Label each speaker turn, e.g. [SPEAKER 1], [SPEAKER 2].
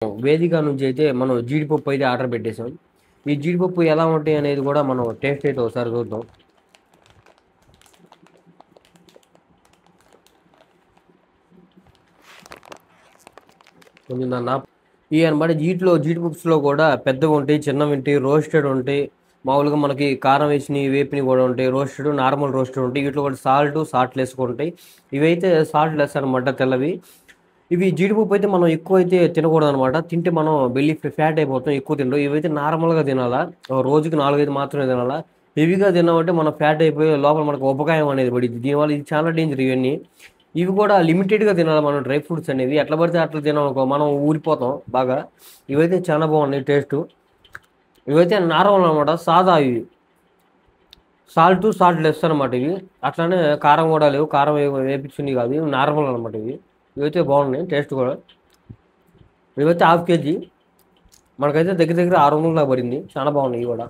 [SPEAKER 1] వేదిక నుంచి అయితే మనం జీడిపప్పు అయితే ఆర్డర్ పెట్టేసాం. ఈ జీడిపప్పు ఎలా ఉంటాయి అనేది కూడా మనం టేస్ట్ అయితే ఒకసారి చూద్దాం. కొంచెం దాన్ని ఇవి అనమాట. జీడిపప్పుస్లో కూడా పెద్దవి ఉంటాయి, చిన్నవి ఉంటాయి, రోస్టెడ్ ఉంటాయి, మామూలుగా మనకి కారం వేసినవి వేపినవి కూడా ఉంటాయి, రోస్టెడ్ నార్మల్ రోస్టెడ్ ఉంటాయి. వీటిలో కూడా సాల్ట్ లెస్ ఉంటాయి. ఇవైతే సాల్ట్ లెస్ అనమాట, తెల్లవి. ఇవి జీడిపప్పు అయితే మనం ఎక్కువ అయితే తినకూడదు అనమాట. తింటే మనం బెల్లి ఫ్యాట్ అయిపోతాం ఎక్కువ తినడం. ఇవైతే నార్మల్గా తినాలా, రోజుకి 4-5 మాత్రమే తినాలా. హెవీగా తిన్నామంటే మనం ఫ్యాట్ అయిపోయి లోపల మనకు ఉపకాయం అనేది పడింది. దీనివల్ల ఇది చాలా డేంజర్ ఇవన్నీ. ఇవి కూడా లిమిటెడ్గా తినాలి మనం, డ్రై ఫ్రూట్స్ అనేవి. ఎట్లా పడితే అట్లా తినాలనుకో మనం ఊరిపోతాం బాగా. ఇవైతే చాలా బాగున్నాయి టేస్ట్. ఇవైతే నార్మల్ అనమాట, సాదా. ఇవి సాల్ట్ లెస్ అనమాట ఇవి. అట్లానే కారం కూడా లేవు, కారం వేపించింది కాదు, ఇవి నార్మల్ అనమాట ఇవి. ఇవైతే బాగున్నాయి టేస్ట్ కూడా. ఇవైతే ½ కేజీ మనకైతే దగ్గర దగ్గర 600 దాకా పడింది. చాలా బాగున్నాయి ఇవి కూడా.